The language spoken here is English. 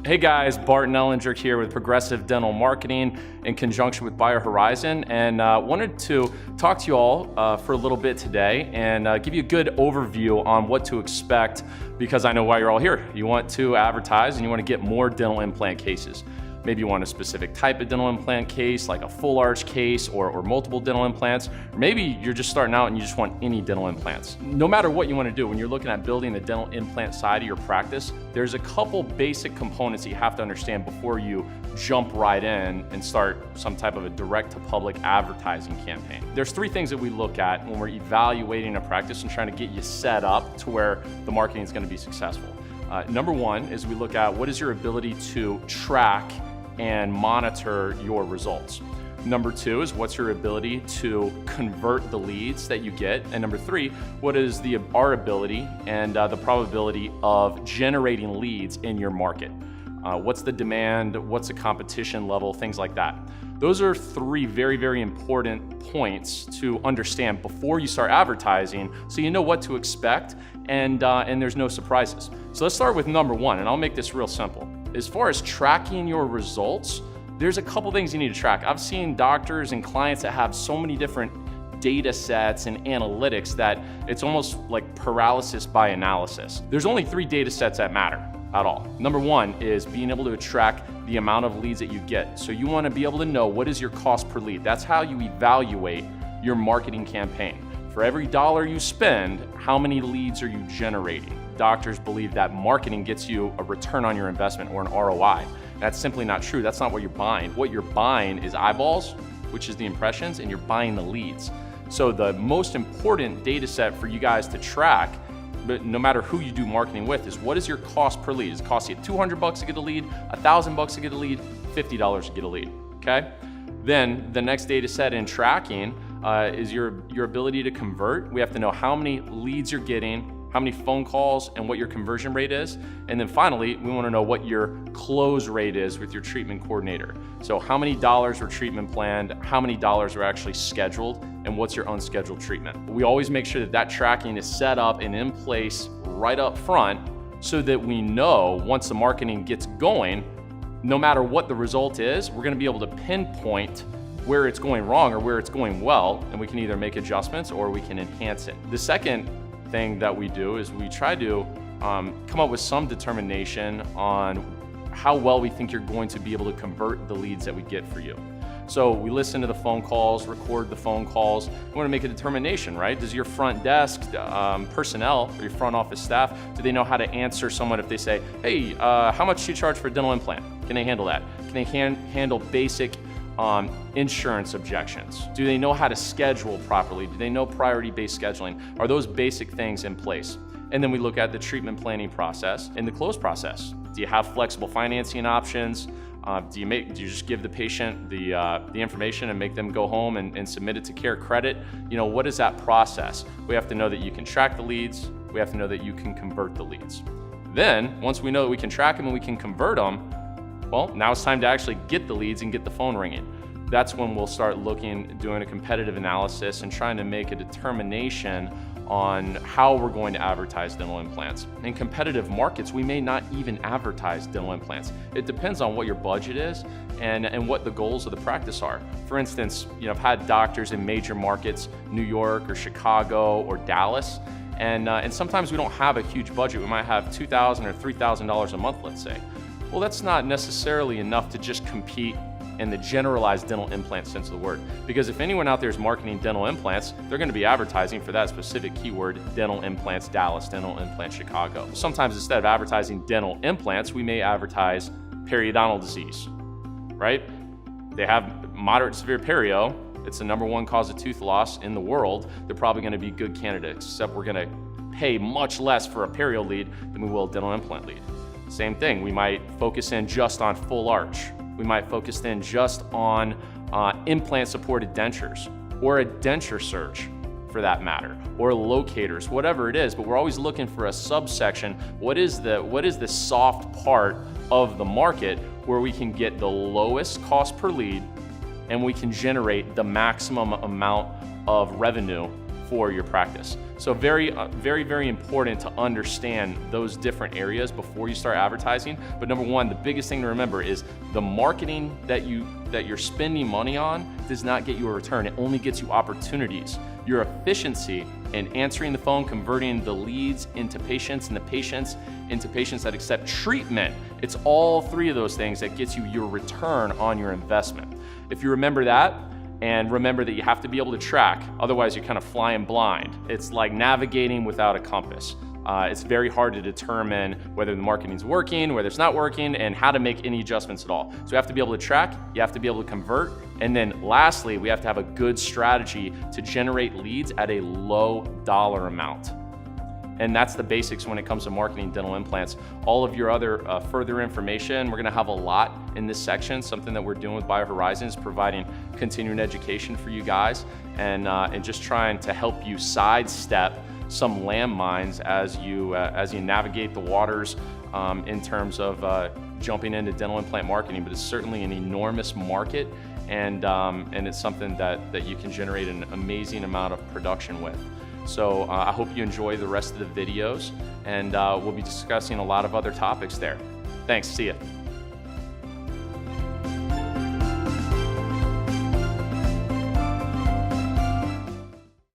Hey guys, Barton Ellinger here with Progressive Dental Marketing in conjunction with BioHorizon, and wanted to talk to you all for a little bit today and give you a good overview on what to expect, because I know why you're all here. You want to advertise and you want to get more dental implant cases. Maybe you want a specific type of dental implant case, like a full arch case or multiple dental implants. Or maybe you're just starting out and you just want any dental implants. No matter what you want to do, when you're looking at building the dental implant side of your practice, there's a couple basic components that you have to understand before you jump right in and start some type of a direct-to-public advertising campaign. There's three things that we look at when we're evaluating a practice and trying to get you set up to where the marketing is going to be successful. Number one is we look at what is your ability to track and monitor your results. Number two is what's your ability to convert the leads that you get. And number three, what is our ability and the probability of generating leads in your market? What's the demand? What's the competition level? Things like that. Those are three very, very important points to understand before you start advertising, so you know what to expect and there's no surprises. So let's start with number one, and I'll make this real simple. As far as tracking your results, there's a couple things you need to track. I've seen doctors and clients that have so many different data sets and analytics that it's almost like paralysis by analysis. There's only three data sets that matter at all. Number one is being able to track the amount of leads that you get. So you want to be able to know what is your cost per lead. That's how you evaluate your marketing campaign. For every dollar you spend, how many leads are you generating? Doctors believe that marketing gets you a return on your investment or an ROI. That's simply not true. That's not what you're buying. What you're buying is eyeballs, which is the impressions, and you're buying the leads. So the most important data set for you guys to track, but no matter who you do marketing with, is what is your cost per lead? Does it cost you $200 to get a lead, $1,000 to get a lead, $50 to get a lead, okay? Then the next data set in tracking is your ability to convert. We have to know how many leads you're getting, how many phone calls, and what your conversion rate is. And then finally, we want to know what your close rate is with your treatment coordinator. So how many dollars were treatment planned, how many dollars were actually scheduled, and what's your unscheduled treatment. We always make sure that that tracking is set up and in place right up front so that we know once the marketing gets going, no matter what the result is, we're going to be able to pinpoint where it's going wrong or where it's going well, and we can either make adjustments or we can enhance it. The second thing that we do is we try to come up with some determination on how well we think you're going to be able to convert the leads that we get for you. So we listen to the phone calls, record the phone calls. We want to make a determination, right? Does your front desk personnel or your front office staff, do they know how to answer someone if they say, hey, how much do you charge for a dental implant? Can they handle that? Can they handle basic insurance objections? Do they know how to schedule properly? Do they know priority-based scheduling? Are those basic things in place? And then we look at the treatment planning process and the close process. Do you have flexible financing options? Do you just give the patient the information and make them go home and submit it to CareCredit? You know, what is that process? We have to know that you can track the leads. We have to know that you can convert the leads. Then, once we know that we can track them and we can convert them, well, now it's time to actually get the leads and get the phone ringing. That's when we'll start doing a competitive analysis and trying to make a determination on how we're going to advertise dental implants. In competitive markets, we may not even advertise dental implants. It depends on what your budget is and what the goals of the practice are. For instance, you know, I've had doctors in major markets, New York or Chicago or Dallas, and sometimes we don't have a huge budget. We might have $2,000 or $3,000 a month, let's say. Well, that's not necessarily enough to just compete in the generalized dental implant sense of the word. Because if anyone out there is marketing dental implants, they're going to be advertising for that specific keyword, dental implants Dallas, dental implants Chicago. Sometimes instead of advertising dental implants, we may advertise periodontal disease, right? They have moderate severe perio. It's the #1 cause of tooth loss in the world. They're probably going to be good candidates, except we're going to pay much less for a perio lead than we will a dental implant lead. Same thing, we might focus in just on full arch. We might focus in just on implant-supported dentures or a denture search for that matter, or locators, whatever it is, but we're always looking for a subsection. What is the soft part of the market where we can get the lowest cost per lead and we can generate the maximum amount of revenue for your practice. So very, very important to understand those different areas before you start advertising. But number one, the biggest thing to remember is the marketing that you're spending money on does not get you a return. It only gets you opportunities. Your efficiency in answering the phone, converting the leads into patients and the patients into patients that accept treatment, it's all three of those things that gets you your return on your investment. If you remember that, and remember that you have to be able to track, otherwise you're kind of flying blind. It's like navigating without a compass. It's very hard to determine whether the marketing's working, whether it's not working, and how to make any adjustments at all. So you have to be able to track, you have to be able to convert, and then lastly, we have to have a good strategy to generate leads at a low dollar amount. And that's the basics when it comes to marketing dental implants. All of your other further information, we're gonna have a lot in this section. Something that we're doing with BioHorizons is providing continuing education for you guys and just trying to help you sidestep some landmines as you navigate the waters in terms of jumping into dental implant marketing. But it's certainly an enormous market, and it's something that you can generate an amazing amount of production with. So I hope you enjoy the rest of the videos, and we'll be discussing a lot of other topics there. Thanks, see ya.